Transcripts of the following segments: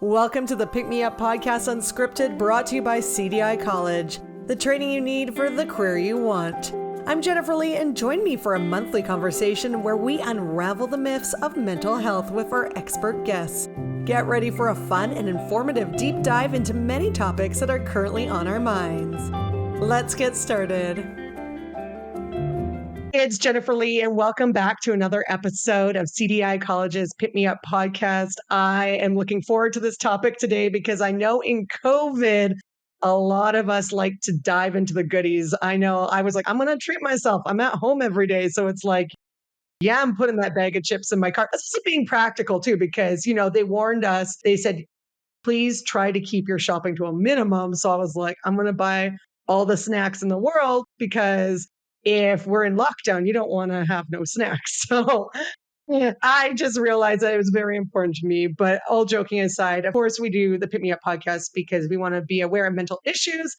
Welcome to the Pick Me Up Podcast Unscripted, brought to you by CDI College, the training you need for the career you want. I'm Jennifer Lee, and join me for a monthly conversation where we unravel the myths of mental health with our expert guests. Get ready for a fun and informative deep dive into many topics that are currently on our minds. Let's get started. It's Jennifer Lee, and welcome back to another episode of CDI College's Pick Me Up Podcast. I am looking forward to this topic today because I know in COVID, a lot of us like to dive into the goodies. I know I was like, I'm going to treat myself. I'm at home every day. So it's like, yeah, I'm putting that bag of chips in my car. This is being practical too, because, they warned us. They said, please try to keep your shopping to a minimum. So I was like, I'm going to buy all the snacks in the world because if we're in lockdown, you don't want to have no snacks. So yeah, I just realized that it was very important to me. But all joking aside, of course, we do the Pick Me Up podcast because we want to be aware of mental issues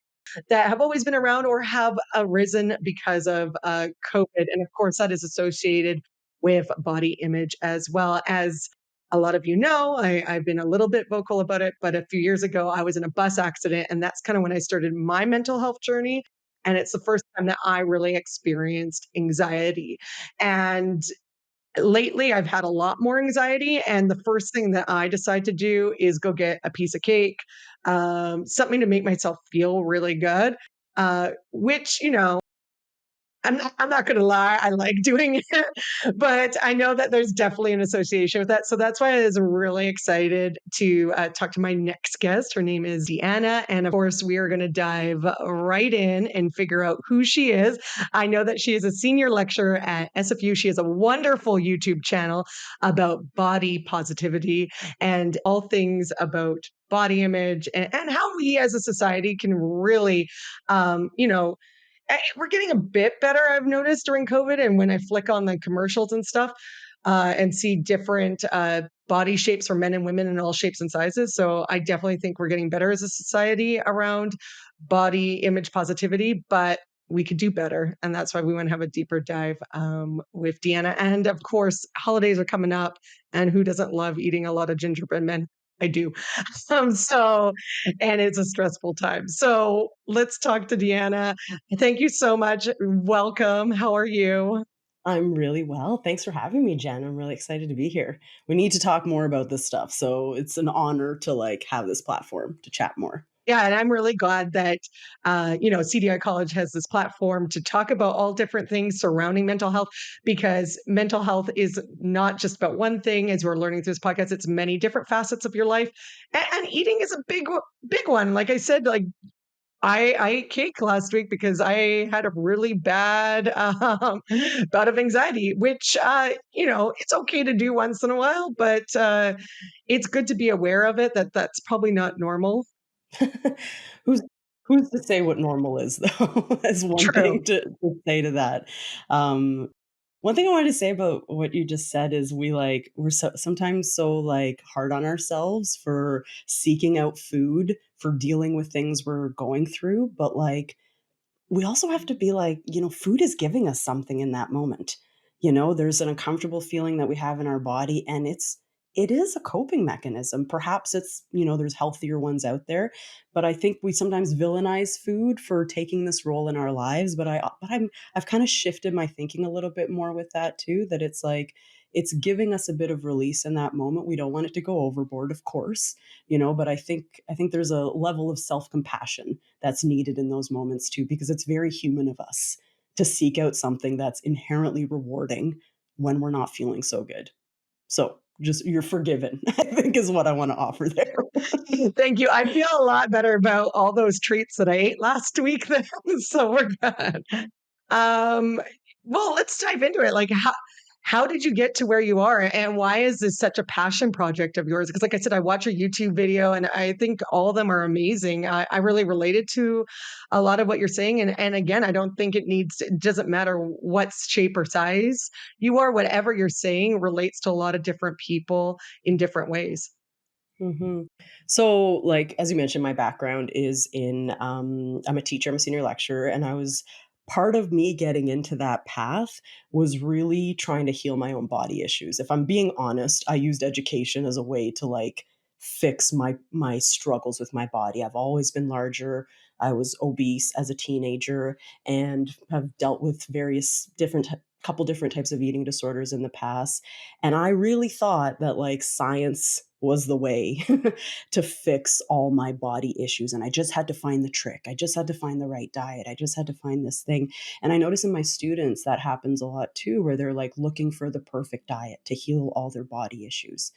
that have always been around or have arisen because of COVID. And of course, that is associated with body image as well. As a lot of you know, I've been a little bit vocal about it, but a few years ago, I was in a bus accident. And that's kind of when I started my mental health journey. And it's the first time that I really experienced anxiety. And lately, I've had a lot more anxiety. And the first thing that I decide to do is go get a piece of cake, something to make myself feel really good, which, I'm not going to lie. I like doing it, but I know that there's definitely an association with that. So that's why I was really excited to talk to my next guest. Her name is Diana. And of course, we are going to dive right in and figure out who she is. I know that she is a senior lecturer at SFU. She has a wonderful YouTube channel about body positivity and all things about body image and how we as a society can really, we're getting a bit better, I've noticed during COVID. And when I flick on the commercials and stuff and see different body shapes for men and women in all shapes and sizes. So I definitely think we're getting better as a society around body image positivity, but we could do better. And that's why we want to have a deeper dive with Deanna. And of course, holidays are coming up. And who doesn't love eating a lot of gingerbread men? I do. And it's a stressful time. So let's talk to Deanna. Thank you so much. Welcome. How are you? I'm really well. Thanks for having me, Jen. I'm really excited to be here. We need to talk more about this stuff. So it's an honor to have this platform to chat more. Yeah, and I'm really glad that, CDI College has this platform to talk about all different things surrounding mental health, because mental health is not just about one thing. As we're learning through this podcast, it's many different facets of your life, and eating is a big one. Like I said, I ate cake last week because I had a really bad bout of anxiety, which, it's okay to do once in a while, but it's good to be aware of it, that's probably not normal. who's who's to say what normal is, though? As one True. thing to say to that. Um, One thing I wanted to say about what you just said is we're sometimes so hard on ourselves for seeking out food, for dealing with things we're going through, but we also have to be food is giving us something in that moment. There's an uncomfortable feeling that we have in our body, and it is a coping mechanism. Perhaps there's healthier ones out there, but I think we sometimes villainize food for taking this role in our lives. I've kind of shifted my thinking a little bit more with that too, that it's giving us a bit of release in that moment. We don't want it to go overboard, of course, but I think there's a level of self-compassion that's needed in those moments too, because it's very human of us to seek out something that's inherently rewarding when we're not feeling so good. So just you're forgiven, I think, is what I want to offer there. Thank you. I feel a lot better about all those treats that I ate last week then, so we're good. Um, well, let's dive into it. Like, how did you get to where you are, and why is this such a passion project of yours? Because, like I said, I watch your YouTube video, and I think all of them are amazing. I really related to a lot of what you're saying, and again, I don't think it doesn't matter what shape or size you are. Whatever you're saying relates to a lot of different people in different ways. Mhm. So, as you mentioned, my background is I'm a teacher, I'm a senior lecturer, and I was part of me getting into that path was really trying to heal my own body issues. If I'm being honest, I used education as a way to fix my struggles with my body. I've always been larger. I was obese as a teenager and have dealt with various couple different types of eating disorders in the past. And I really thought that like science was the way to fix all my body issues. And I just had to find the trick. I just had to find the right diet. I just had to find this thing. And I notice in my students that happens a lot too, where they're like looking for the perfect diet to heal all their body issues,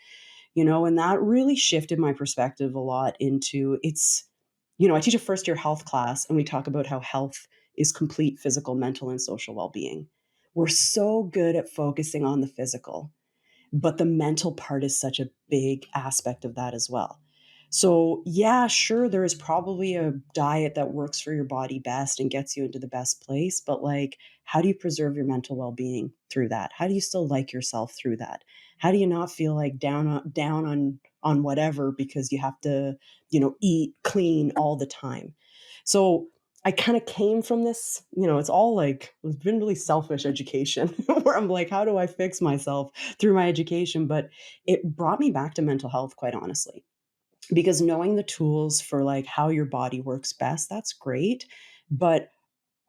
and that really shifted my perspective a lot into I teach a first year health class and we talk about how health is complete physical, mental, and social well being. We're so good at focusing on the physical, but the mental part is such a big aspect of that as well. So, yeah, sure, there is probably a diet that works for your body best and gets you into the best place, but like, how do you preserve your mental well-being through that? How do you still like yourself through that? How do you not feel like down on whatever because you have to, eat clean all the time? So, I kind of came from this, it's been really selfish education where I'm like, how do I fix myself through my education? But it brought me back to mental health, quite honestly, because knowing the tools for like how your body works best, that's great. But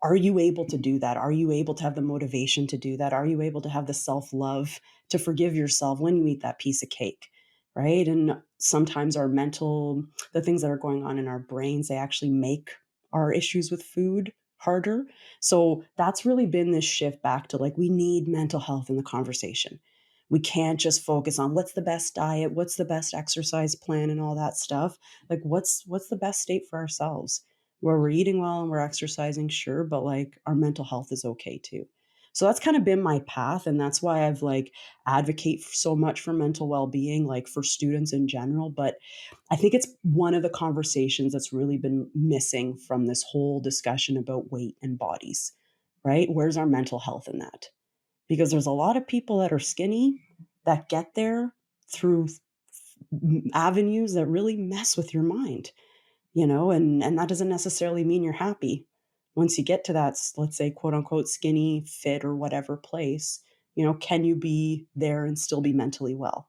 are you able to do that? Are you able to have the motivation to do that? Are you able to have the self love to forgive yourself when you eat that piece of cake? Right. And sometimes the things that are going on in our brains, they actually make our issues with food harder. So that's really been this shift back to like, we need mental health in the conversation. We can't just focus on what's the best diet, what's the best exercise plan and all that stuff. Like what's the best state for ourselves? Where we're eating well and we're exercising, sure, but like our mental health is okay too. So that's kind of been my path. And that's why I've like advocate so much for mental well-being, like for students in general. But I think it's one of the conversations that's really been missing from this whole discussion about weight and bodies, right? Where's our mental health in that? Because there's a lot of people that are skinny that get there through avenues that really mess with your mind, and that doesn't necessarily mean you're happy. Once you get to that, let's say, quote unquote, skinny, fit, or whatever place, can you be there and still be mentally well?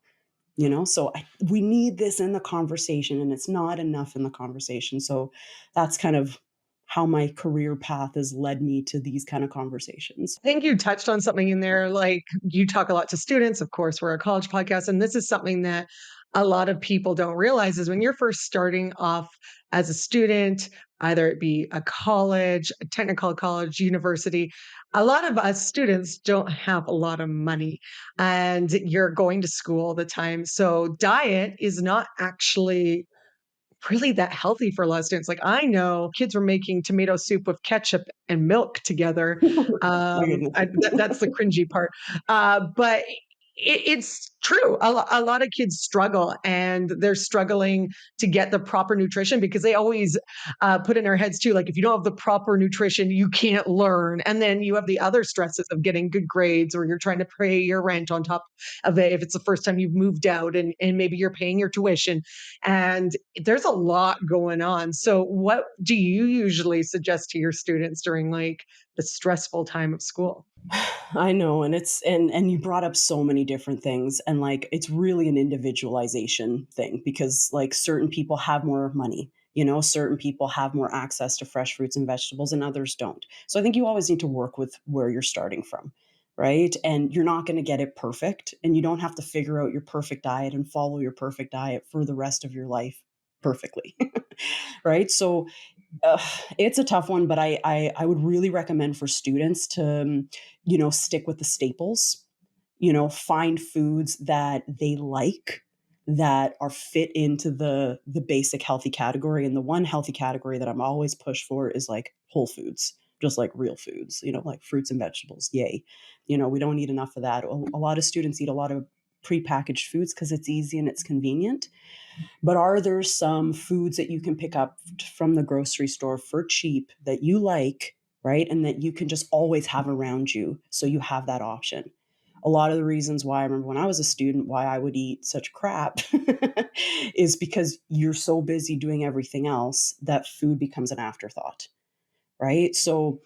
So we need this in the conversation, and it's not enough in the conversation. So that's kind of how my career path has led me to these kind of conversations. I think you touched on something in there. Like you talk a lot to students. Of course, we're a college podcast. And this is something that a lot of people don't realize is when you're first starting off as a student, either it be a college, a technical college, university, a lot of us students don't have a lot of money and you're going to school all the time. So diet is not actually really that healthy for a lot of students. Like I know kids were making tomato soup with ketchup and milk together. My goodness. That's the cringy part. But it's true. A lot of kids struggle and they're struggling to get the proper nutrition because they always put in their heads too, like if you don't have the proper nutrition, you can't learn. And then you have the other stresses of getting good grades or you're trying to pay your rent on top of it if it's the first time you've moved out and maybe you're paying your tuition. And there's a lot going on. So what do you usually suggest to your students during like the stressful time of school? I know, and and you brought up so many different things, and like it's really an individualization thing because like certain people have more money, certain people have more access to fresh fruits and vegetables and others don't. So I think you always need to work with where you're starting from, right? And you're not going to get it perfect, and you don't have to figure out your perfect diet and follow your perfect diet for the rest of your life perfectly. Right? So uh, it's a tough one, but I would really recommend for students to, stick with the staples, find foods that they like that are fit into the basic healthy category. And the one healthy category that I'm always push for is like whole foods, just like real foods, like fruits and vegetables. Yay. We don't eat enough of that. A lot of students eat a lot of prepackaged foods because it's easy and it's convenient. But are there some foods that you can pick up from the grocery store for cheap that you like, right? And that you can just always have around you so you have that option. A lot of the reasons why I remember when I was a student, why I would eat such crap is because you're so busy doing everything else that food becomes an afterthought, right? So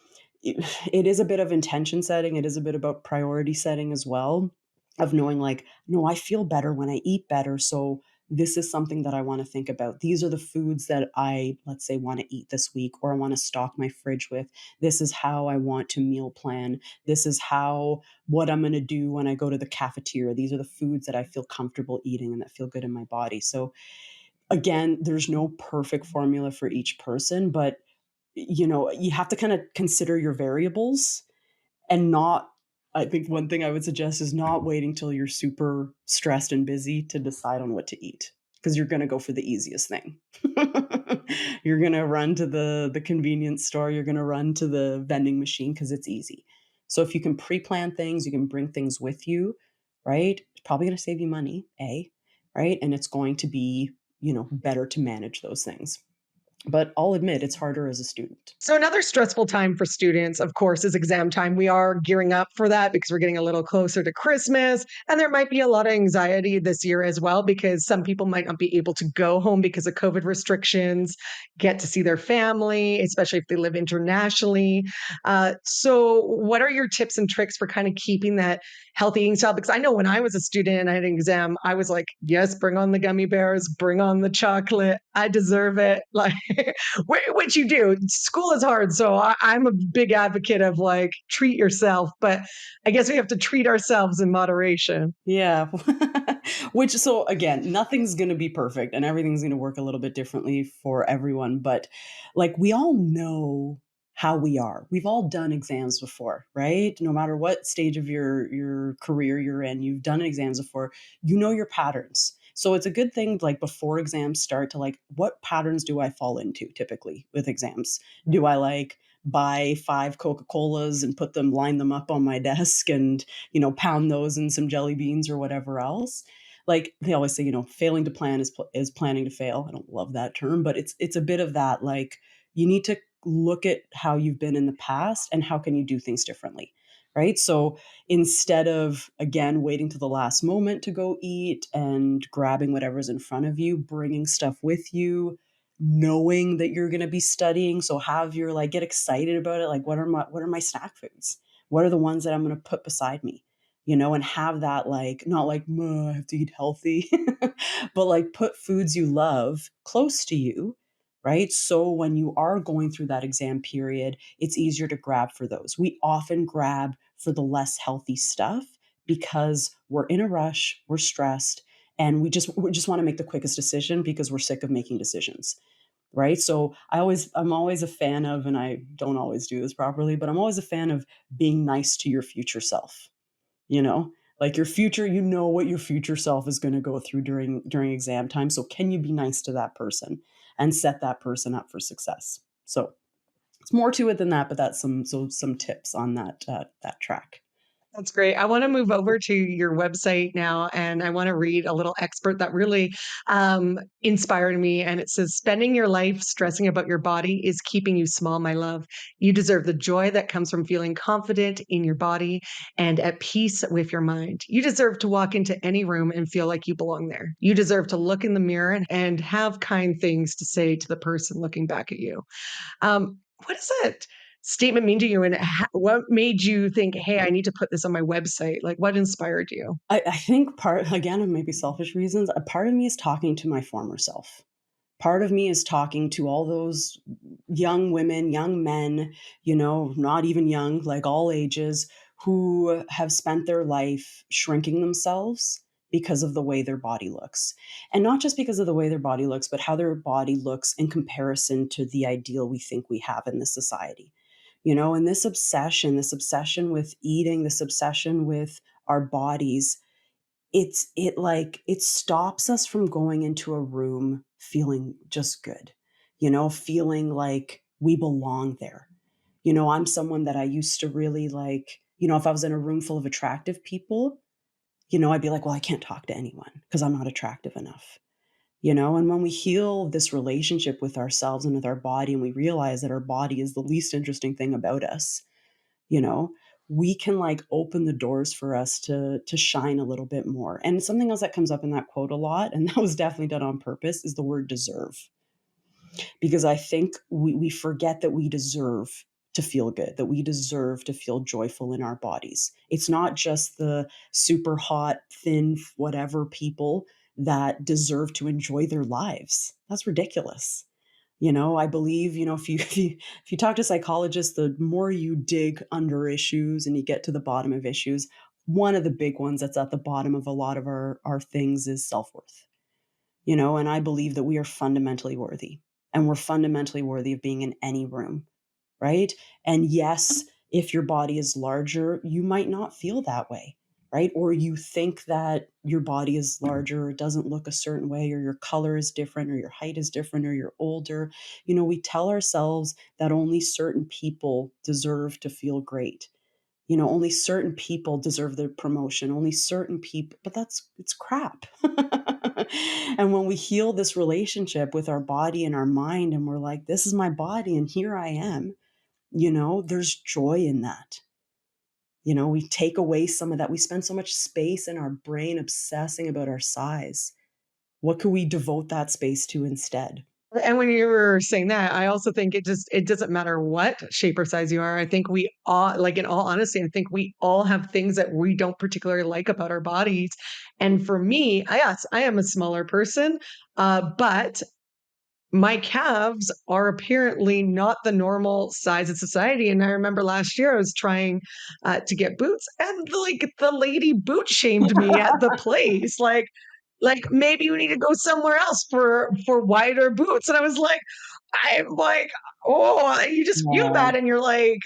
it is a bit of intention setting. It is a bit about priority setting as well, of knowing like, no, I feel better when I eat better. So this is something that I want to think about. These are the foods that I, let's say, want to eat this week, or I want to stock my fridge with. This is how I want to meal plan. This is what I'm going to do when I go to the cafeteria. These are the foods that I feel comfortable eating and that feel good in my body. So again, there's no perfect formula for each person, but you have to kind of consider your variables and not, I think one thing I would suggest is not waiting till you're super stressed and busy to decide on what to eat, because you're going to go for the easiest thing. You're going to run to the convenience store, you're going to run to the vending machine because it's easy. So if you can pre-plan things, you can bring things with you, right? It's probably going to save you money, right? And it's going to be, better to manage those things. But I'll admit it's harder as a student. So another stressful time for students, of course, is exam time. We are gearing up for that because we're getting a little closer to Christmas. And there might be a lot of anxiety this year as well, because some people might not be able to go home because of COVID restrictions, get to see their family, especially if they live internationally. So what are your tips and tricks for kind of keeping that healthy eating style? Because I know when I was a student and I had an exam, I was like, yes, bring on the gummy bears, bring on the chocolate. I deserve it. Like, which you do. School is hard. So I'm a big advocate of like, treat yourself. But I guess we have to treat ourselves in moderation. Yeah. Which, so again, nothing's going to be perfect and everything's going to work a little bit differently for everyone. But like, we all know how we are. We've all done exams before, right? No matter what stage of your career you're in, you've done exams before, you know your patterns. So it's a good thing, like before exams start, to like, what patterns do I fall into typically with exams? Do I like buy 5 Coca-Colas and line them up on my desk and, pound those in some jelly beans or whatever else? Like they always say, failing to plan is planning to fail. I don't love that term, but it's a bit of that. Like, you need to look at how you've been in the past and how can you do things differently, right? So instead of, again, waiting to the last moment to go eat and grabbing whatever's in front of you, bringing stuff with you, knowing that you're going to be studying. So have your, like, get excited about it. Like, what are my snack foods? What are the ones that I'm going to put beside me? And have that, like, not like, I have to eat healthy, but like put foods you love close to you, right? So when you are going through that exam period, it's easier to grab for those. We often grab for the less healthy stuff because we're in a rush, we're stressed, and we just want to make the quickest decision because we're sick of making decisions, right? So I'm always a fan of, and I don't always do this properly, but I'm always a fan of being nice to your future self. Like your future, what your future self is going to go through during exam time. So can you be nice to that person and set that person up for success? So it's more to it than that, but that's some tips on that track. That's great. I want to move over to your website now, and I want to read a little expert that really inspired me. And it says, spending your life stressing about your body is keeping you small, my love. You deserve the joy that comes from feeling confident in your body and at peace with your mind. You deserve to walk into any room and feel like you belong there. You deserve to look in the mirror and have kind things to say to the person looking back at you. What does that statement mean to you? And what made you think, hey, I need to put this on my website? Like, what inspired you? I think part, again, of maybe selfish reasons, a part of me is talking to my former self. Part of me is talking to all those young women, young men, not even young, like all ages, who have spent their life shrinking themselves because of the way their body looks. And not just because of the way their body looks, but how their body looks in comparison to the ideal we think we have in this society. And this obsession with eating, this obsession with our bodies, it stops us from going into a room feeling just good, feeling like we belong there. I'm someone that I used to really like, if I was in a room full of attractive people, I'd be like, well, I can't talk to anyone because I'm not attractive enough. And when we heal this relationship with ourselves and with our body, and we realize that our body is the least interesting thing about us, you know we can like open the doors for us to shine a little bit more. And something else that comes up in that quote a lot, and that was definitely done on purpose, is the word deserve. Because I think we forget that we deserve to feel good, that we deserve to feel joyful in our bodies. It's not just the super hot, thin, whatever people that deserve to enjoy their lives. That's ridiculous. I believe, if you talk to psychologists, the more you dig under issues and you get to the bottom of issues, one of the big ones that's at the bottom of a lot of our things is self-worth. And I believe that we are fundamentally worthy, and we're fundamentally worthy of being in any room, right? And yes, if your body is larger, you might not feel that way, right? Or you think that your body is larger, or it doesn't look a certain way, or your color is different, or your height is different, or you're older. We tell ourselves that only certain people deserve to feel great. Only certain people deserve the promotion, only certain people, but it's crap. And when we heal this relationship with our body and our mind, and we're like, this is my body and here I am, there's joy in that. We take away some of that. We spend so much space in our brain obsessing about our size. What could we devote that space to instead? And when you were saying that, I also think it doesn't matter what shape or size you are. I think we all, like, in all honesty, I think we all have things that we don't particularly like about our bodies. And for me, yes, I am a smaller person, but my calves are apparently not the normal size in society. And I remember last year I was trying to get boots, and like the lady boot shamed me at the place. Like maybe you need to go somewhere else for wider boots. And I was like, I'm like, oh, you just feel Yeah. bad, and you're like,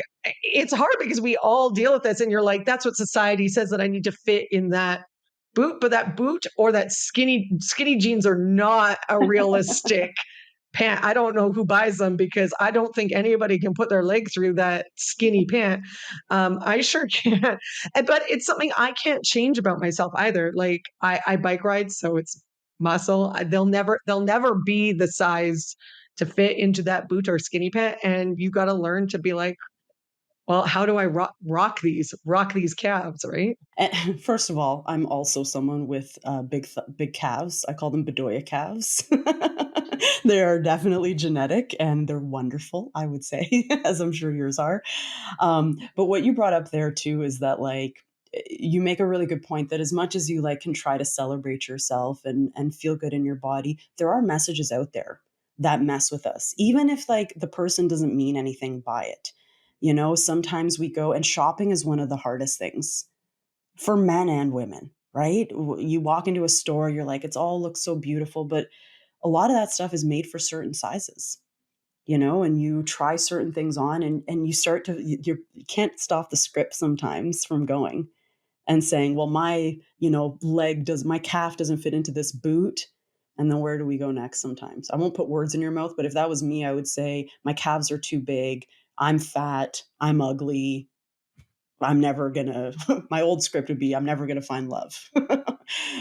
it's hard because we all deal with this, and you're like, that's what society says, that I need to fit in that boot, but that boot or that skinny jeans are not a realistic pant. I don't know who buys them, because I don't think anybody can put their leg through that skinny pant. I sure can't. But it's something I can't change about myself either. Like I bike ride, so it's muscle. They'll never be the size to fit into that boot or skinny pant. And you got to learn to be like, well, how do I rock these calves, right? First of all, I'm also someone with big calves. I call them Bedoya calves. They are definitely genetic and they're wonderful, I would say, as I'm sure yours are. But what you brought up there too is that, like, you make a really good point that as much as you like can try to celebrate yourself and feel good in your body, there are messages out there that mess with us, even if like the person doesn't mean anything by it. Sometimes we go, and shopping is one of the hardest things for men and women, right? You walk into a store, you're like, it's all looks so beautiful, but a lot of that stuff is made for certain sizes, and you try certain things on, and you start to, you can't stop the script sometimes from going and saying, well, my calf doesn't fit into this boot. And then where do we go next? Sometimes I won't put words in your mouth, but if that was me, I would say my calves are too big. I'm fat. I'm ugly. I'm never gonna, my old script would be, I'm never gonna find love.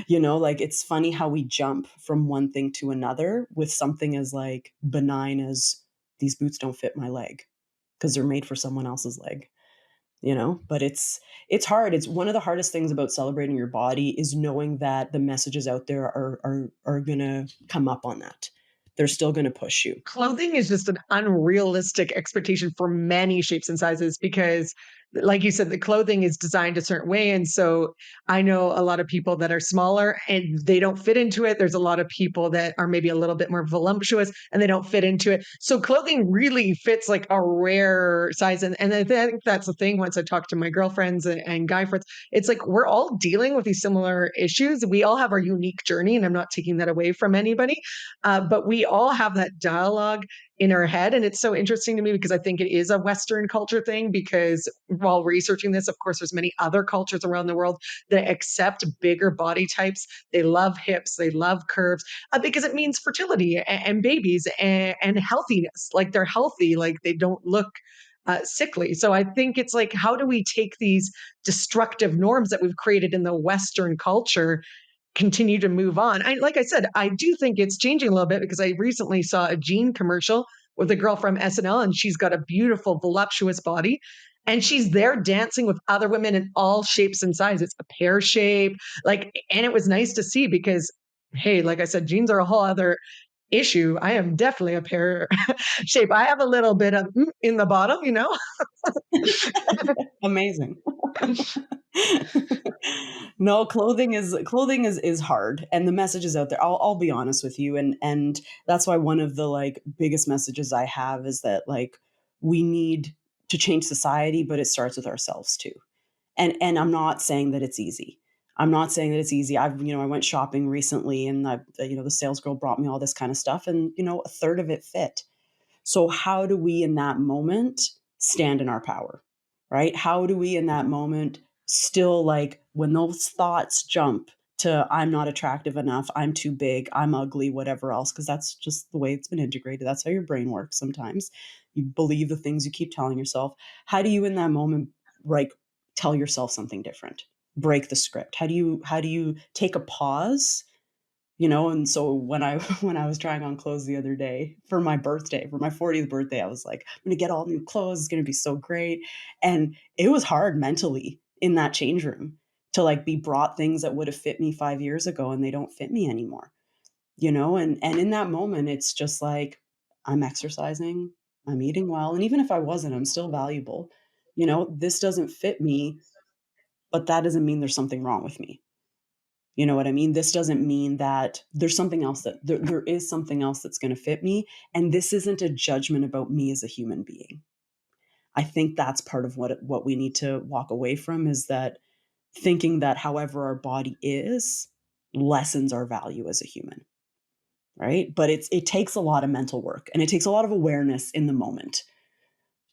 Like, it's funny how we jump from one thing to another with something as like benign as these boots don't fit my leg because they're made for someone else's leg. But it's hard. It's one of the hardest things about celebrating your body is knowing that the messages out there are gonna come up on that. They're still gonna push you. Clothing is just an unrealistic expectation for many shapes and sizes, because like you said, the clothing is designed a certain way. And so I know a lot of people that are smaller and they don't fit into it. There's a lot of people that are maybe a little bit more voluptuous and they don't fit into it. So clothing really fits like a rare size. And I think that's the thing. Once I talk to my girlfriends and guy friends, it's like we're all dealing with these similar issues. We all have our unique journey, and I'm not taking that away from anybody. But we all have that dialogue in our head. And it's so interesting to me because I think it is a Western culture thing, because while researching this, of course, there's many other cultures around the world that accept bigger body types. They love hips, they love curves, because it means fertility and babies and healthiness. Like they're healthy, like they don't look sickly. So I think it's like, how do we take these destructive norms that we've created in the Western culture, continue to move on? Like I said, I do think it's changing a little bit, because I recently saw a jean commercial with a girl from SNL, and she's got a beautiful, voluptuous body. And she's there dancing with other women in all shapes and sizes, a pear shape. Like, and it was nice to see because, hey, like I said, jeans are a whole other issue. I am definitely a pear shape. I have a little bit of in the bottom. Amazing. No, clothing is hard, and the message is out there. I'll be honest with you, and that's why one of the, like, biggest messages I have is that, like, we need to change society, but it starts with ourselves too. And I'm not saying that it's easy. I'm not saying that it's easy. I went shopping recently, and the sales girl brought me all this kind of stuff, and a third of it fit. So how do we in that moment stand in our power? Right? How do we in that moment still, like, when those thoughts jump to I'm not attractive enough, I'm too big, I'm ugly, whatever else, because that's just the way it's been integrated. That's how your brain works sometimes. You believe the things you keep telling yourself. How do you in that moment, like, tell yourself something different? Break the script. How do you take a pause, and so when I when I was trying on clothes the other day for my birthday, for my 40th birthday, I was like, I'm gonna get all new clothes, it's gonna be so great. And it was hard mentally in that change room to, like, be brought things that would have fit me 5 years ago and they don't fit me anymore. And in that moment, it's just like, I'm exercising, I'm eating well, and even if I wasn't, I'm still valuable. This doesn't fit me, but that doesn't mean there's something wrong with me. You know what I mean? This doesn't mean that there's something else that there is something else that's going to fit me. And this isn't a judgment about me as a human being. I think that's part of what we need to walk away from, is that thinking that however our body is lessens our value as a human, right? But it takes a lot of mental work, and it takes a lot of awareness in the moment.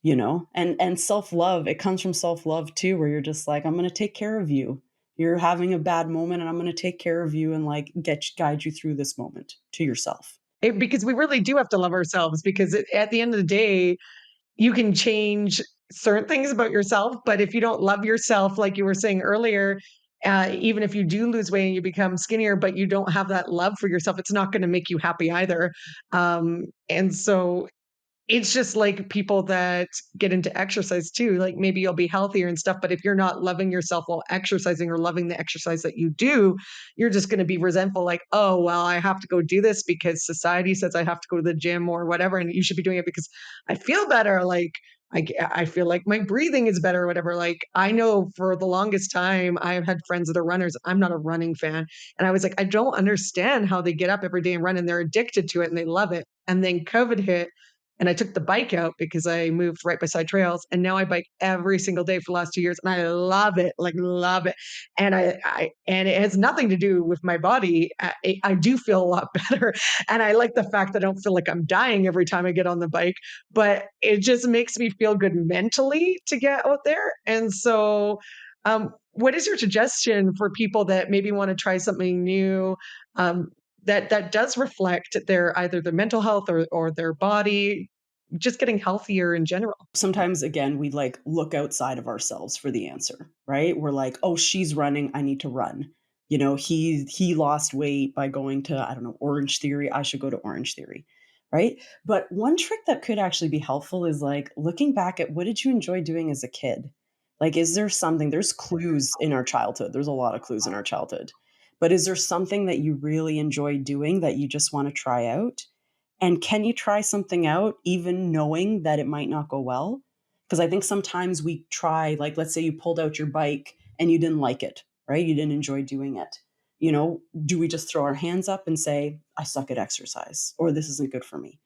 And self-love, it comes from self-love too, where you're just like, I'm going to take care of you. You're having a bad moment, and I'm going to take care of you and, like, guide you through this moment to yourself. Because we really do have to love ourselves, because at the end of the day, you can change certain things about yourself, but if you don't love yourself, like you were saying earlier, even if you do lose weight and you become skinnier, but you don't have that love for yourself, it's not going to make you happy either. And so it's just like people that get into exercise too. Like maybe you'll be healthier and stuff, but if you're not loving yourself while exercising or loving the exercise that you do, you're just going to be resentful. Like, oh, well, I have to go do this because society says I have to go to the gym or whatever. And you should be doing it because I feel better. Like, I feel like my breathing is better or whatever. Like, I know for the longest time, I've had friends that are runners. I'm not a running fan. And I was like, I don't understand how they get up every day and run, and they're addicted to it and they love it. And then COVID hit, and I took the bike out because I moved right beside trails, and now I bike every single day for the last 2 years, and I love it, like, love it. And and it has nothing to do with my body. I do feel a lot better, and I like the fact that I don't feel like I'm dying every time I get on the bike, but it just makes me feel good mentally to get out there. And so, what is your suggestion for people that maybe wanna try something new, um, that does reflect their either their mental health or their body, just getting healthier in general? Sometimes, again, we, like, look outside of ourselves for the answer, right? We're like, oh, she's running, I need to run. He lost weight by going to, I don't know, Orange Theory, I should go to Orange Theory, right? But one trick that could actually be helpful is, like, looking back at, what did you enjoy doing as a kid? Like, is there something, there's clues in our childhood. There's a lot of clues in our childhood. But is there something that you really enjoy doing that you just want to try out? And can you try something out even knowing that it might not go well? Because I think sometimes we try, like, let's say you pulled out your bike and you didn't like it, right? You didn't enjoy doing it. Do we just throw our hands up and say, I suck at exercise, or this isn't good for me,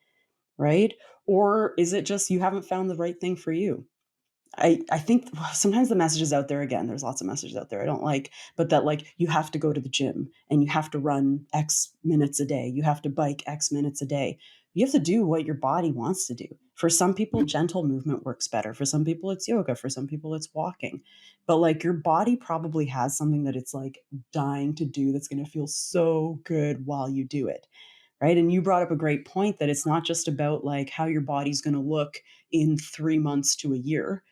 right? Or is it just you haven't found the right thing for you? I think sometimes the message is out there, again, there's lots of messages out there I don't like, but that, like, you have to go to the gym and you have to run X minutes a day. You have to bike X minutes a day. You have to do what your body wants to do. For some people, gentle movement works better. For some people, it's yoga. For some people, it's walking. But, like, your body probably has something that it's, like, dying to do that's going to feel so good while you do it. Right. And you brought up a great point that it's not just about, like, how your body's going to look in 3 months to a year.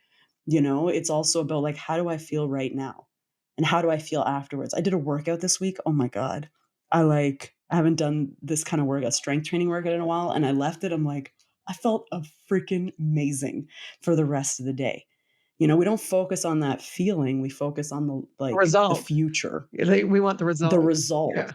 It's also about, like, how do I feel right now? And how do I feel afterwards? I did a workout this week. Oh my God. I haven't done this kind of workout, strength training workout, in a while. And I left it. I'm like, I felt freaking amazing for the rest of the day. We don't focus on that feeling. We focus on the Result. future, Like, we want the the result. result. Yeah.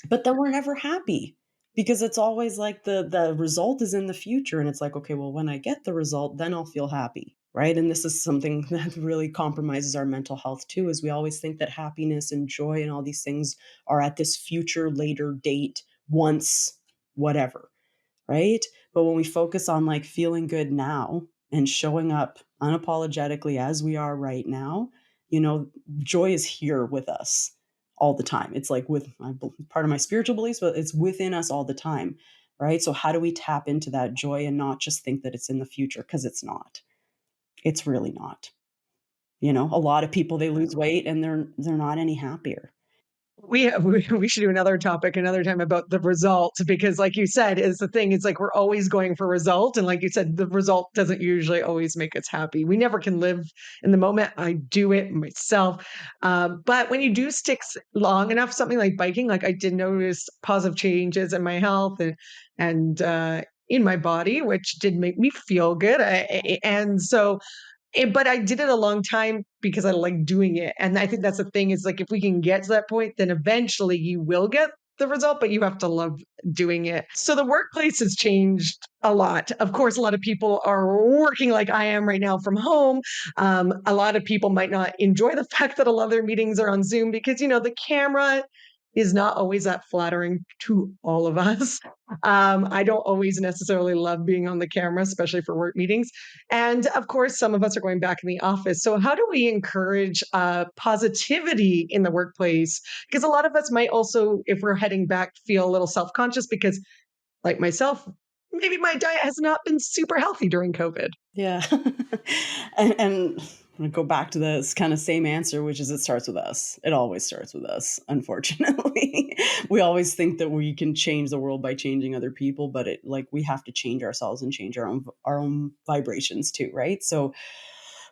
But then we're never happy, because it's always like the result is in the future. And it's like, okay, well, when I get the result, then I'll feel happy. right? And this is something that really compromises our mental health too, is we always think that happiness and joy and all these things are at this future later date, once whatever, right? But when we focus on like feeling good now and showing up unapologetically as we are right now, joy is here with us all the time. It's like with part of my spiritual beliefs, but it's within us all the time, right? So how do we tap into that joy and not just think that it's in the future? Because it's not. It's really not. A lot of people, they lose weight and they're not any happier. We should do another topic another time about the result, because like you said, is the thing, it's like we're always going for result, and like you said, the result doesn't usually always make us happy. We never can live in the moment. I do it myself. But when you do stick long enough, something like biking, like I did notice positive changes in my health and in my body, which did make me feel good. And so but I did it a long time because I like doing it. And I think that's the thing, is like if we can get to that point, then eventually you will get the result, but you have to love doing it. So the workplace has changed a lot. Of course, a lot of people are working like I am right now from home. A lot of people might not enjoy the fact that a lot of their meetings are on Zoom because, the camera is not always that flattering to all of us. I don't always necessarily love being on the camera, especially for work meetings. And of course, some of us are going back in the office. So, how do we encourage positivity in the workplace? Because a lot of us might also, if we're heading back, feel a little self conscious because, like myself, maybe my diet has not been super healthy during COVID. Yeah. and I'm going to go back to this kind of same answer, which is it starts with us. It always starts with us, unfortunately. We always think that we can change the world by changing other people, but we have to change ourselves and change our own vibrations too, right? So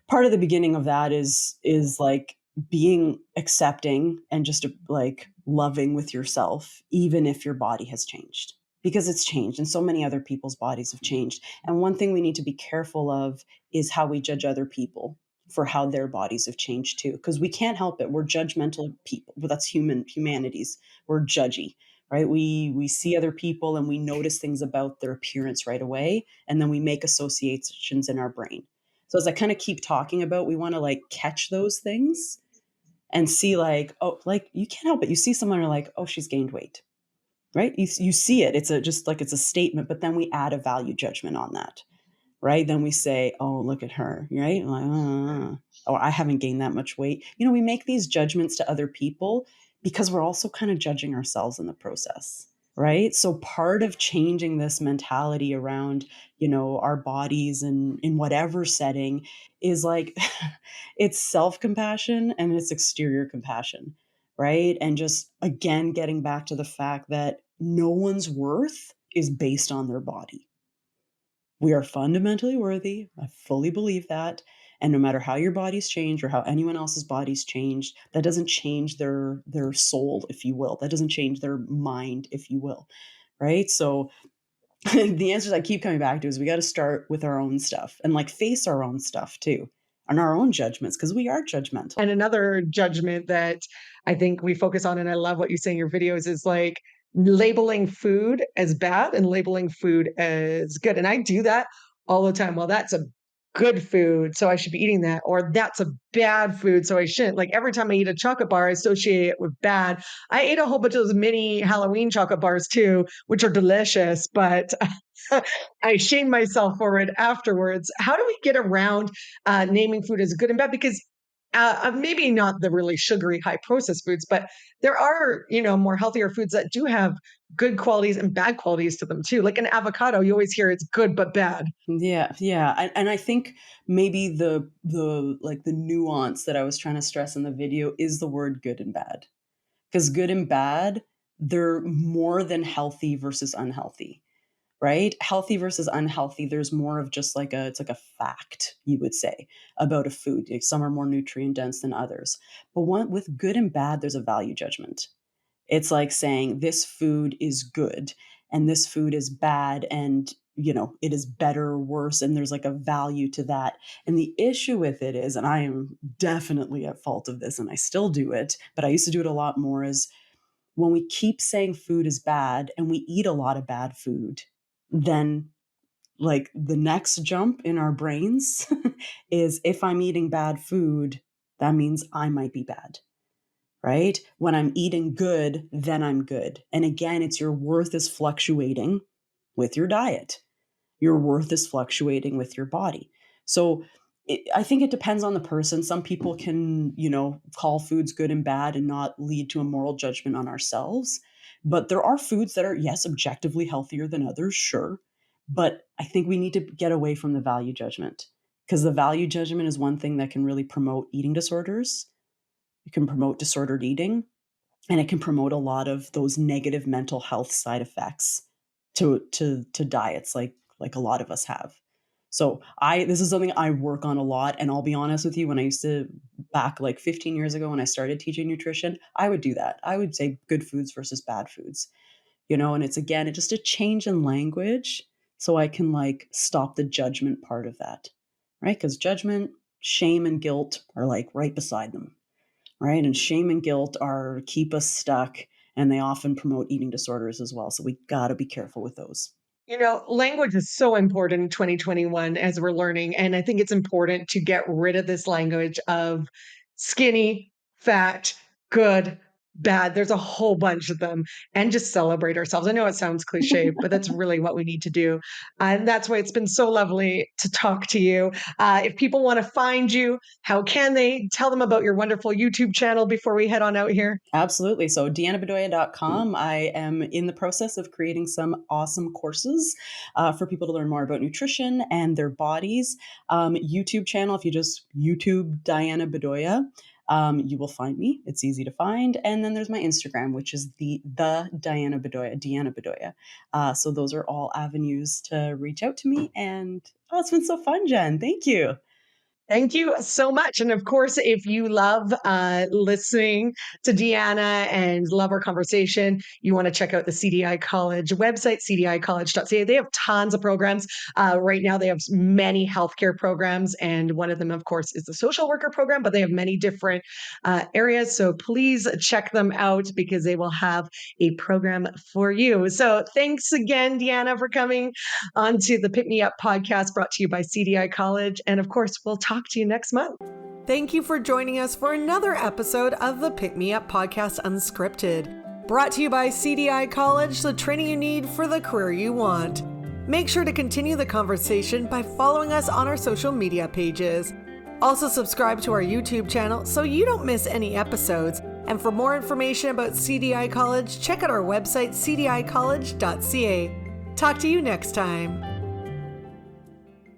part of the beginning of that is like being accepting and just like loving with yourself, even if your body has changed, because it's changed and so many other people's bodies have changed. And one thing we need to be careful of is how we judge other people for how their bodies have changed too, because we can't help it. We're judgmental people. Well, that's humanities. We're judgy, right? We see other people and we notice things about their appearance right away, and then we make associations in our brain. So as I kind of keep talking about, we want to like catch those things and see like, oh, like you can't help it. You see someone, you're like, oh, she's gained weight, right? You see it. It's just like it's a statement, but then we add a value judgment on that, right? Then we say, oh, look at her, right? Like, oh, I haven't gained that much weight. We make these judgments to other people because we're also kind of judging ourselves in the process, right? So part of changing this mentality around, our bodies and in whatever setting is like, it's self-compassion and it's exterior compassion, right? And just again, getting back to the fact that no one's worth is based on their body. We are fundamentally worthy. I fully believe that. And no matter how your body's changed or how anyone else's body's changed, that doesn't change their soul, if you will. That doesn't change their mind, if you will. Right? So the answers I keep coming back to is we got to start with our own stuff and like face our own stuff too, and our own judgments, because we are judgmental. And another judgment that I think we focus on, and I love what you say in your videos, is like labeling food as bad and labeling food as good. And I do that all the time. Well, that's a good food, so I should be eating that. Or that's a bad food, so I shouldn't. Like every time I eat a chocolate bar, I associate it with bad. I ate a whole bunch of those mini Halloween chocolate bars too, which are delicious, but I shame myself for it afterwards. How do we get around naming food as good and bad? Because maybe not the really sugary, high processed foods, but there are, more healthier foods that do have good qualities and bad qualities to them too. Like an avocado, you always hear it's good but bad. Yeah, yeah. And I think maybe the nuance that I was trying to stress in the video is the word good and bad. Because good and bad, they're more than healthy versus unhealthy, right? Healthy versus unhealthy, there's more of just like it's like a fact, you would say, about a food. Like some are more nutrient dense than others. But with good and bad, there's a value judgment. It's like saying this food is good and this food is bad, and it is better or worse, and there's like a value to that. And the issue with it is, and I am definitely at fault of this and I still do it, but I used to do it a lot more, is when we keep saying food is bad and we eat a lot of bad food, then like the next jump in our brains is if I'm eating bad food, that means I might be bad, right? When I'm eating good, then I'm good. And again, it's your worth is fluctuating with your diet. Your worth is fluctuating with your body. So I think it depends on the person. Some people can, call foods good and bad and not lead to a moral judgment on ourselves. But there are foods that are, yes, objectively healthier than others, sure. But I think we need to get away from the value judgment, because the value judgment is one thing that can really promote eating disorders. It can promote disordered eating, and it can promote a lot of those negative mental health side effects to diets like a lot of us have. So this is something I work on a lot. And I'll be honest with you, when I used to, back like 15 years ago when I started teaching nutrition, I would do that. I would say good foods versus bad foods, and it's just a change in language so I can like stop the judgment part of that, right? Because judgment, shame, and guilt are like right beside them, right? And shame and guilt keep us stuck, and they often promote eating disorders as well. So we got to be careful with those. Language is so important in 2021 as we're learning. And I think it's important to get rid of this language of skinny, fat, good, bad. There's a whole bunch of them, and just celebrate ourselves. I know it sounds cliche, but that's really what we need to do. And that's why it's been so lovely to talk to you. If people want to find you, how can they? Tell them about your wonderful YouTube channel before we head on out here. Absolutely. So DianaBedoya.com. I am in the process of creating some awesome courses for people to learn more about nutrition and their bodies. YouTube channel, if you just YouTube Diana Bedoya, you will find me. It's easy to find. And then there's my Instagram, which is the Diana Bedoya, Diana Bedoya. So those are all avenues to reach out to me. And it's been so fun, Jen. Thank you. Thank you so much. And of course, if you love listening to Deanna and love our conversation, you want to check out the CDI College website, cdicollege.ca. They have tons of programs. Right now, they have many healthcare programs. And one of them, of course, is the social worker program, but they have many different areas. So please check them out, because they will have a program for you. So thanks again, Deanna, for coming onto the Pick Me Up podcast, brought to you by CDI College. And of course, we'll talk to you next month. Thank you for joining us for another episode of the Pick Me Up Podcast Unscripted, brought to you by CDI College, the training you need for the career you want. Make sure to continue the conversation by following us on our social media pages. Also subscribe to our YouTube channel so you don't miss any episodes. And for more information about CDI College, check out our website, cdicollege.ca. Talk to you next time.